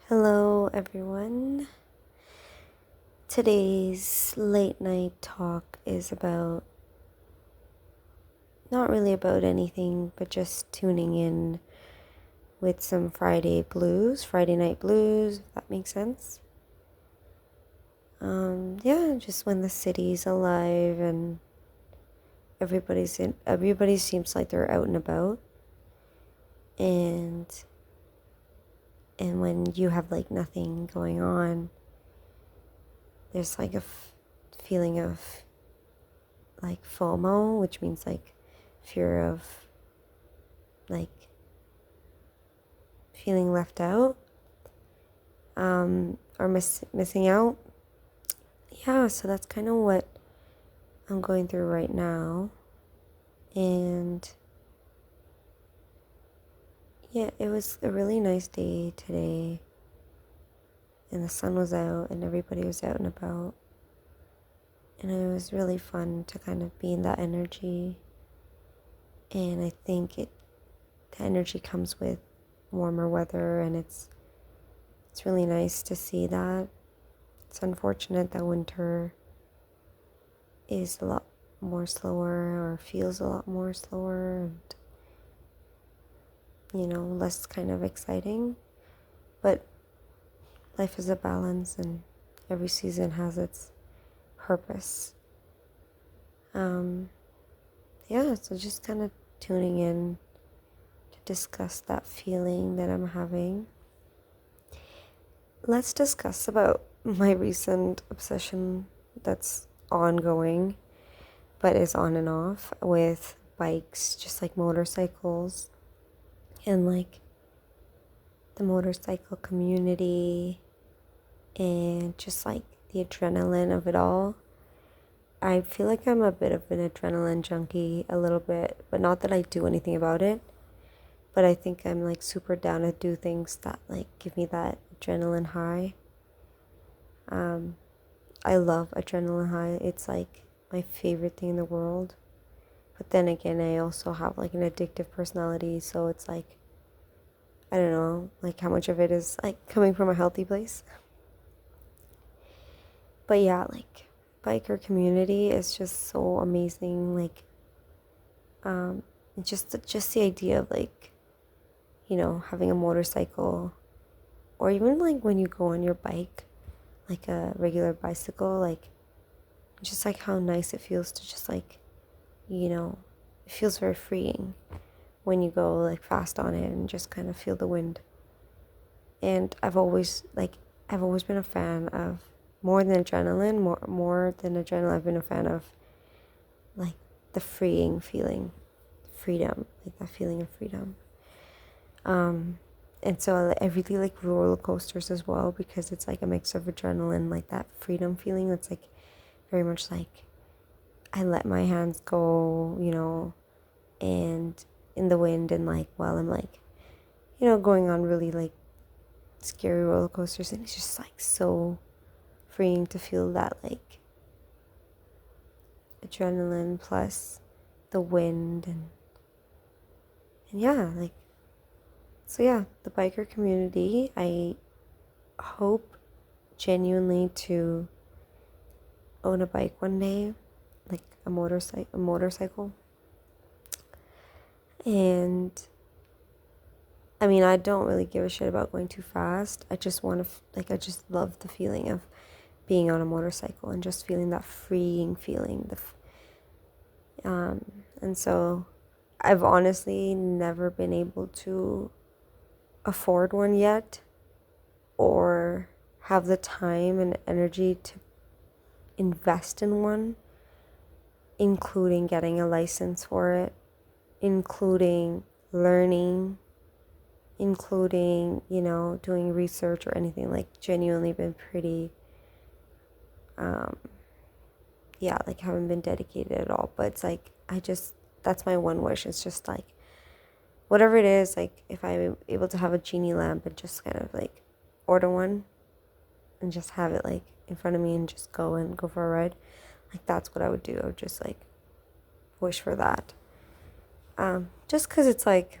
Hello, everyone. Today's late night talk is not really about anything, but just tuning in with some Friday night blues, if that makes sense. Yeah, just when the city's alive and everybody seems like they're out and about, and when you have like nothing going on, there's like a feeling of like FOMO, which means like fear of like feeling left out, or missing out. Yeah, so that's kind of what I'm going through right now. And yeah, it was a really nice day today, and the sun was out and everybody was out and about, and it was really fun to kind of be in that energy. And I think the energy comes with warmer weather, and it's really nice to see that. It's unfortunate that winter is a lot more slower, or feels a lot more slower, and less kind of exciting. But life is a balance, and every season has its purpose. Yeah, so just kind of tuning in to discuss that feeling that I'm having. Let's discuss about my recent obsession that's ongoing, but is on and off, with bikes, just like motorcycles, and like the motorcycle community, and just like the adrenaline of it all. I feel like I'm a bit of an adrenaline junkie, a little bit, but not that I do anything about it. But I think I'm like super down to do things that like give me that adrenaline high. I love adrenaline high. It's like my favorite thing in the world. But then again, I also have like an addictive personality, so it's like, I don't know, like how much of it is like coming from a healthy place. But yeah, like biker community is just so amazing. Like, just the idea of like, having a motorcycle, or even like when you go on your bike, like a regular bicycle, like just like how nice it feels to just like, it feels very freeing when you go like fast on it and just kind of feel the wind. And I've always been a fan of more than adrenaline, more than adrenaline. I've been a fan of like the freeing feeling, freedom, like that feeling of freedom. And so I really like roller coasters as well, because it's like a mix of adrenaline, like that freedom feeling. That's like very much like I let my hands go, and in the wind, and like while I'm like, going on really like scary roller coasters, and it's just like so freeing to feel that like adrenaline plus the wind, and yeah, like, so yeah, the biker community, I hope genuinely to own a bike one day, like a motorcycle. And I mean, I don't really give a shit about going too fast. I just want to I just love the feeling of being on a motorcycle and just feeling that freeing feeling. And so I've honestly never been able to afford one yet, or have the time and energy to invest in one, including getting a license for it, including learning, including, doing research or anything. Like, genuinely been pretty, yeah, like haven't been dedicated at all. But it's like, that's my one wish. It's just like, whatever it is, like if I'm able to have a genie lamp and just kind of like order one and just have it like in front of me and just go for a ride, like that's what I would do. I would just like wish for that. Just because it's like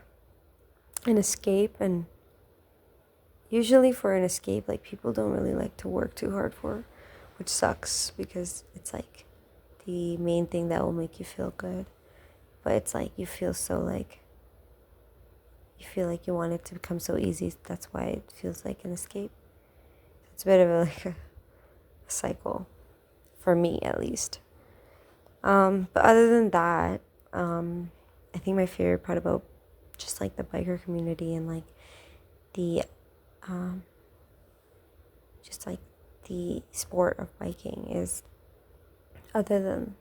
an escape, and usually for an escape, like people don't really like to work too hard for, which sucks because it's like the main thing that will make you feel good. But it's like you feel so like you feel like you want it to become so easy. That's why it feels like an escape. It's a bit of a cycle for me, at least. But other than that, I think my favorite part about just like the biker community and like the just like the sport of biking is, other than,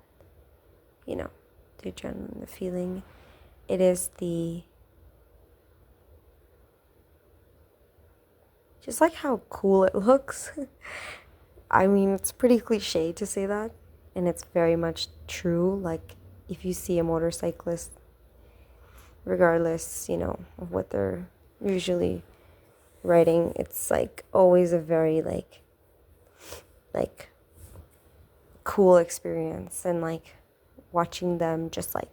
you know, the adrenaline, the feeling, it is the just like how cool it looks. I mean, it's pretty cliche to say that, and it's very much true. Like, if you see a motorcyclist, regardless, you know, of what they're usually riding, it's like always a very like cool experience, and like watching them just like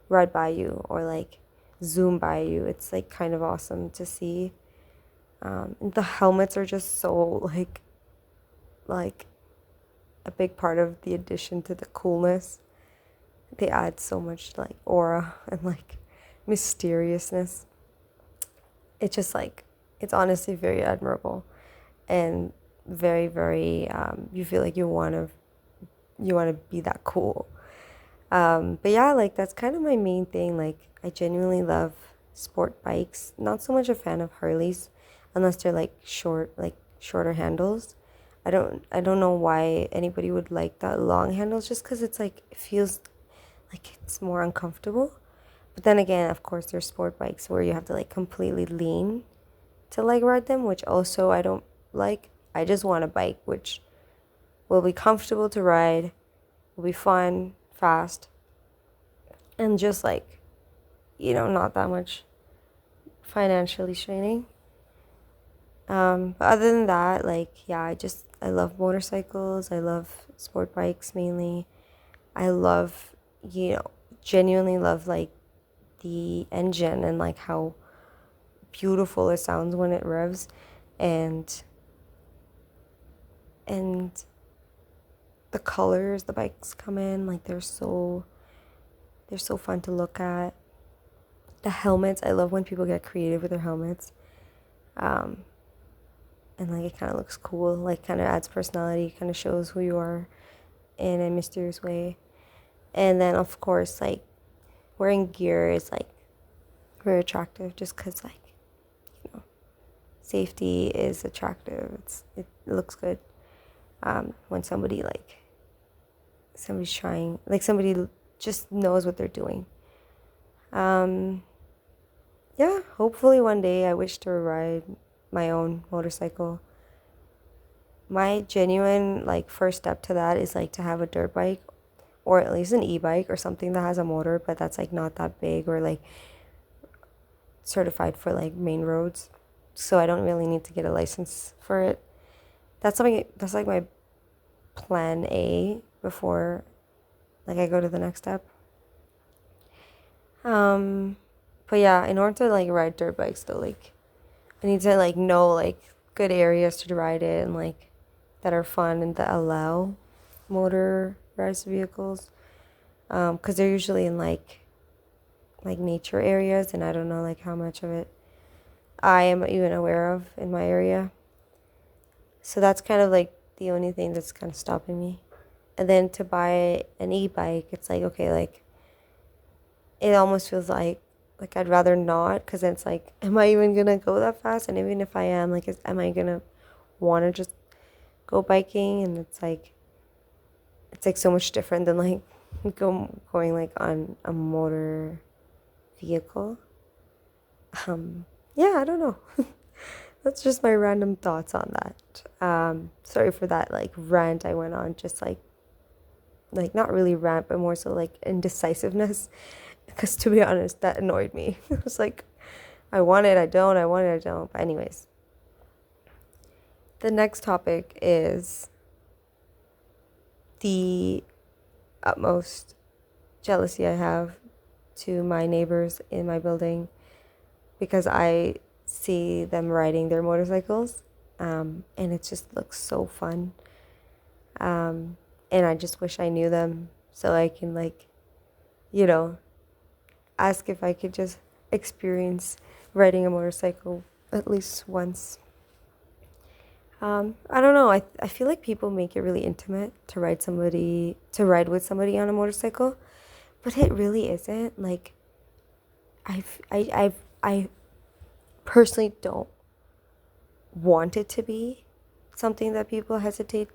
ride by you or like zoom by you. It's like kind of awesome to see. And the helmets are just so like a big part of the addition to the coolness. They add so much like aura and like mysteriousness. It's just like, it's honestly very admirable and very, very, you feel like you want to be that cool. But yeah, like that's kind of my main thing. Like, I genuinely love sport bikes. Not so much a fan of Harleys unless they're like shorter handles. I don't know why anybody would like that long handles, just because it's like it feels like it's more uncomfortable. But then again, of course, there's sport bikes where you have to like completely lean to like ride them, which also I don't like. I just want a bike which will be comfortable to ride, will be fun, fast, and just like, you know, not that much financially straining. But other than that, like, yeah, I love motorcycles. I love sport bikes mainly. I love, you know, genuinely love like the engine and like how beautiful it sounds when it revs, and and the colors the bikes come in, like they're so fun to look at. The helmets, I love when people get creative with their helmets. Um, and like it kind of looks cool, like kind of adds personality, kind of shows who you are in a mysterious way. And then of course, like wearing gear is like very attractive, just because like, you know, safety is attractive. It looks good when somebody's trying, like somebody just knows what they're doing. Um, yeah, hopefully one day I wish to ride my own motorcycle. My genuine like first step to that is like to have a dirt bike, or at least an e-bike or something that has a motor, but that's like not that big or like certified for like main roads. So I don't really need to get a license for it. That's like my plan A before like I go to the next step. But yeah, in order to like ride dirt bikes though, like I need to like know like good areas to ride it, and like that are fun and that allow motorized vehicles. Because they're usually in like nature areas, and I don't know like how much of it I am even aware of in my area. So that's kind of like the only thing that's kind of stopping me. And then to buy an e-bike, it's like, okay, like it almost feels like I'd rather not, because it's like, am I even gonna go that fast? And even if I am, like, am I gonna want to just go biking? And it's like so much different than like going like on a motor vehicle. Yeah, I don't know. That's just my random thoughts on that. Sorry for that like rant I went on, just like not really rant, but more so like indecisiveness. Because to be honest, that annoyed me. It was like, I want it, I don't, I want it, I don't. But anyways, the next topic is the utmost jealousy I have to my neighbors in my building, because I see them riding their motorcycles. And it just looks so fun. And I just wish I knew them so I can, like, you know, ask if I could just experience riding a motorcycle at least once. I don't know. I feel like people make it really intimate to ride with somebody on a motorcycle, but it really isn't. Like, I personally don't want it to be something that people hesitate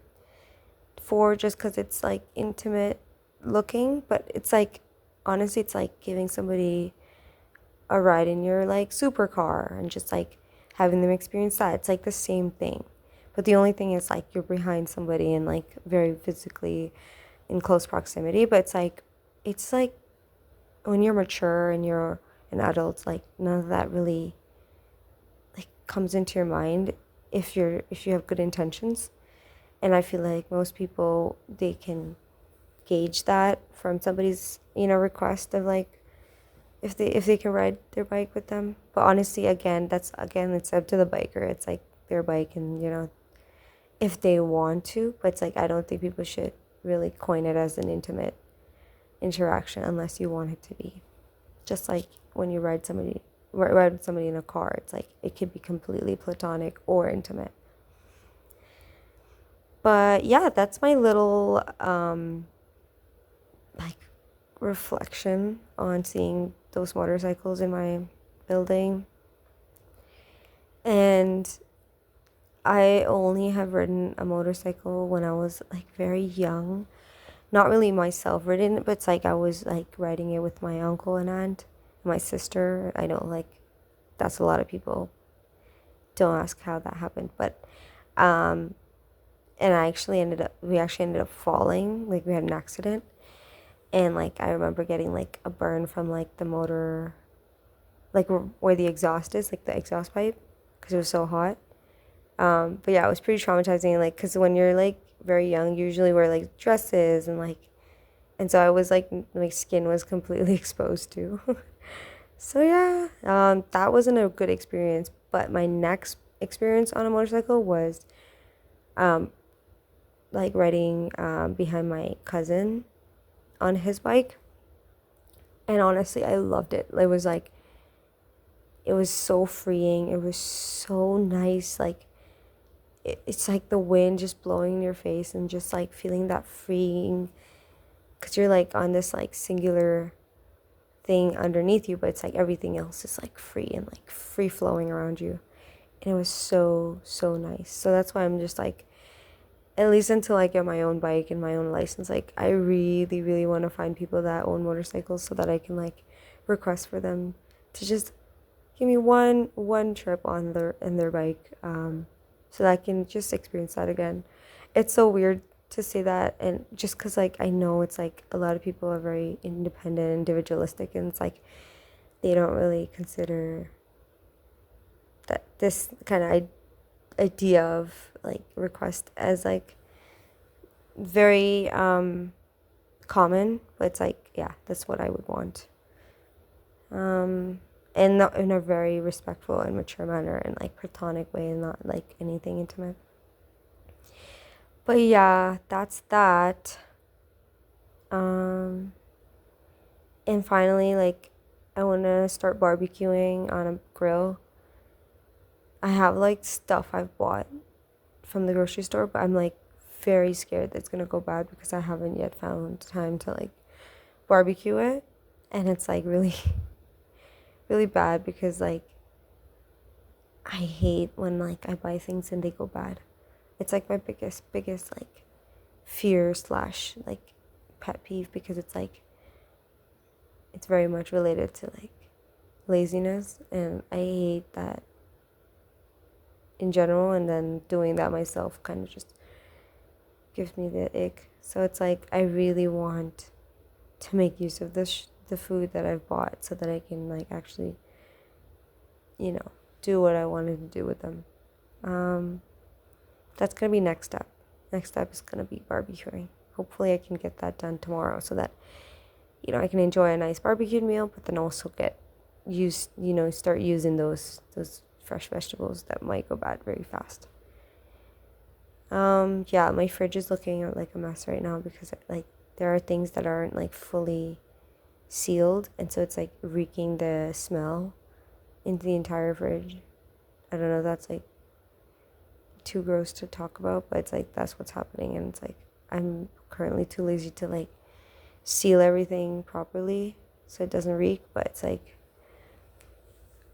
for just because it's like intimate looking, but it's like, honestly, it's like giving somebody a ride in your like supercar and just like having them experience that. It's like the same thing. But the only thing is like you're behind somebody and like very physically in close proximity. But it's like when you're mature and you're an adult, like none of that really like comes into your mind if you have good intentions. And I feel like most people, they can gauge that from somebody's, request of like if they can ride their bike with them. But honestly, it's up to the biker. It's like their bike, and if they want to. But it's like I don't think people should really coin it as an intimate interaction unless you want it to be. Just like when you ride with somebody in a car, it's like it could be completely platonic or intimate. But yeah, that's my little like reflection on seeing those motorcycles in my building. And I only have ridden a motorcycle when I was like very young. Not really myself ridden, but it's like I was like riding it with my uncle and aunt, my sister. I know, like, that's a lot of people don't ask how that happened, but and we actually ended up falling. Like, we had an accident, and like I remember getting like a burn from like the motor, like where the exhaust is, like the exhaust pipe, because it was so hot. But yeah, it was pretty traumatizing, like, because when you're like very young, you usually wear like dresses and so I was like, my skin was completely exposed too. So yeah, that wasn't a good experience. But my next experience on a motorcycle was like riding behind my cousin on his bike. And honestly, I loved it. It was so freeing. It was so nice. Like, it's like the wind just blowing in your face and just like feeling that freeing, because you're like on this like singular thing underneath you, but it's like everything else is like free and like free flowing around you. And it was so, so nice. So that's why I'm just like, at least until I get my own bike and my own license, like I really, really want to find people that own motorcycles so that I can like request for them to just give me one trip on their bike, so that I can just experience that again. It's so weird to say that, and just because like I know it's like a lot of people are very independent, individualistic, and it's like they don't really consider that this kind of idea of like request as like very common. But it's like, yeah, that's what I would want, and not in a very respectful and mature manner and like platonic way, and not like anything intimate. But yeah, that's that. And finally, like, I want to start barbecuing on a grill. I have like stuff I've bought from the grocery store, but I'm like very scared that it's gonna go bad because I haven't yet found time to like barbecue it. And it's like really really bad because like I hate when like I buy things and they go bad. It's like my biggest like fear slash like pet peeve, because it's like it's very much related to like laziness, and I hate that in general, and then doing that myself kind of just gives me the ick. So it's like I really want to make use of the food that I've bought so that I can like actually do what I wanted to do with them. That's gonna be next step. Next step is gonna be barbecuing. Hopefully I can get that done tomorrow so that I can enjoy a nice barbecued meal, but then also start using those fresh vegetables that might go bad very fast. Yeah, my fridge is looking like a mess right now because like there are things that aren't like fully sealed, and so it's like reeking the smell into the entire fridge. I don't know if that's like too gross to talk about, but it's like that's what's happening, and it's like I'm currently too lazy to like seal everything properly so it doesn't reek, but it's like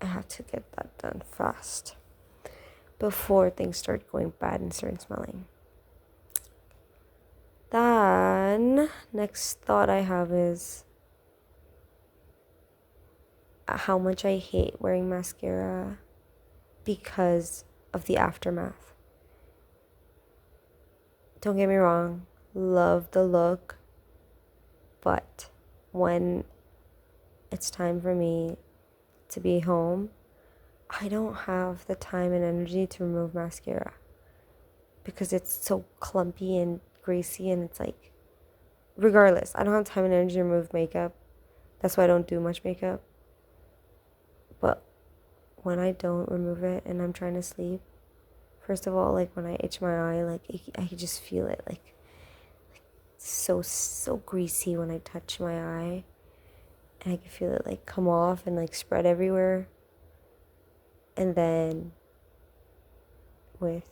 I have to get that done fast before things start going bad and start smelling. Then next thought I have is how much I hate wearing mascara because of the aftermath. Don't get me wrong, love the look, but when it's time for me to be home, I don't have the time and energy to remove mascara because it's so clumpy and greasy, and it's like, regardless, I don't have time and energy to remove makeup. That's why I don't do much makeup. But when I don't remove it and I'm trying to sleep, first of all, like when I itch my eye, like I can just feel it, like so greasy when I touch my eye, and I can feel it like come off and like spread everywhere. And then with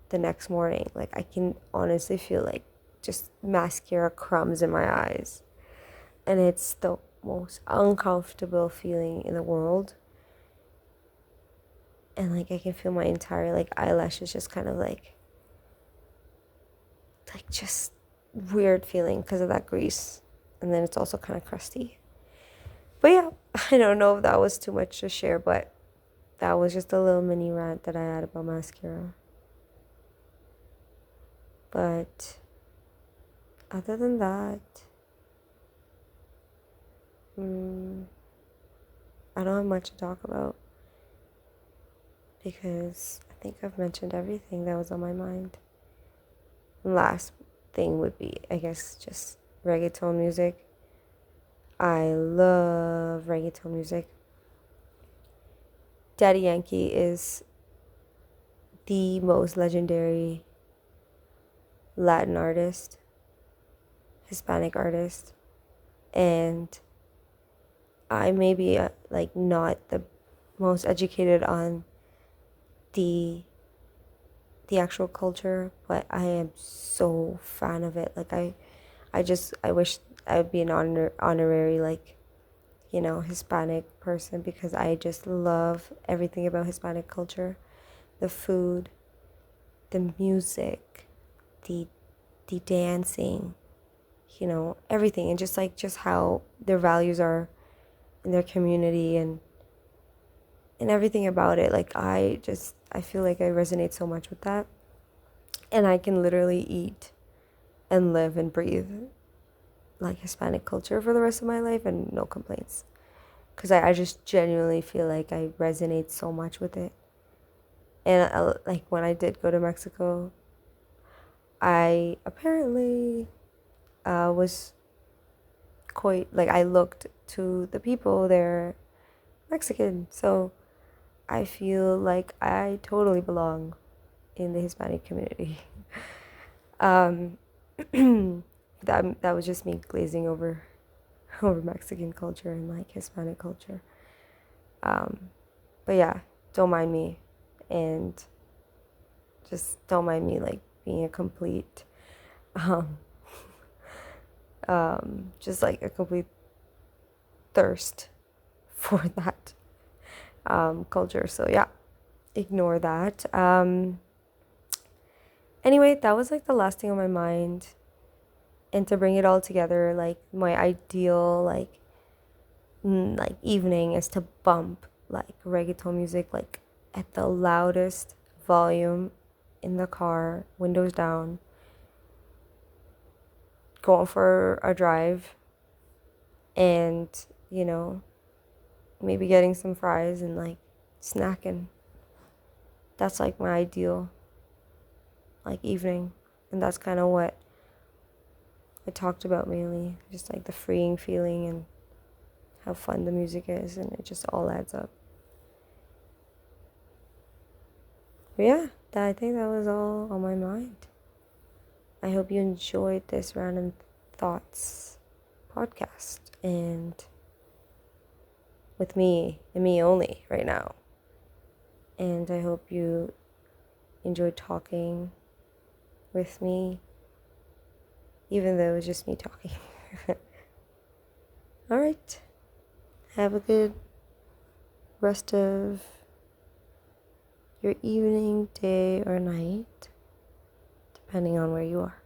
the next morning, like I can honestly feel like just mascara crumbs in my eyes, and it's the most uncomfortable feeling in the world. And like I can feel my entire like eyelashes just kind of like just weird feeling because of that grease, and then it's also kind of crusty. But yeah, I don't know if that was too much to share, but that was just a little mini rant that I had about mascara. But other than that, I don't have much to talk about because I think I've mentioned everything that was on my mind. Last thing would be, I guess, just reggaeton music. I love reggaeton music. Daddy Yankee is the most legendary Latin artist, Hispanic artist, and I may be like not the most educated on the actual culture, but I am so fan of it. Like I wish I would be an honorary like, you know, Hispanic person, because I just love everything about Hispanic culture, the food, the music, the dancing, you know, everything, and just how their values are in their community, and everything about it. Like I feel like I resonate so much with that, and I can literally eat and live and breathe like Hispanic culture for the rest of my life and no complaints, because I just genuinely feel like I resonate so much with it. And like when I did go to Mexico, I apparently was quite like, I looked to the people there Mexican, so I feel like I totally belong in the Hispanic community. um, that was just me glazing over Mexican culture and like Hispanic culture. But yeah, don't mind me, and just don't mind me like being a complete, um, just like a complete thirst for that culture. So yeah, ignore that. Anyway, that was like the last thing on my mind. And to bring it all together, like my ideal like evening is to bump like reggaeton music like at the loudest volume in the car, windows down, going for a drive, and you know, maybe getting some fries and like snacking. That's like my ideal like evening, and that's kind of what I talked about mainly, just like the freeing feeling and how fun the music is, and it just all adds up. But yeah, I think that was all on my mind. I hope you enjoyed this Random Thoughts podcast, and with me and me only right now. And I hope you enjoyed talking with me, even though it was just me talking. All right. Have a good rest of your evening, day, or night, depending on where you are.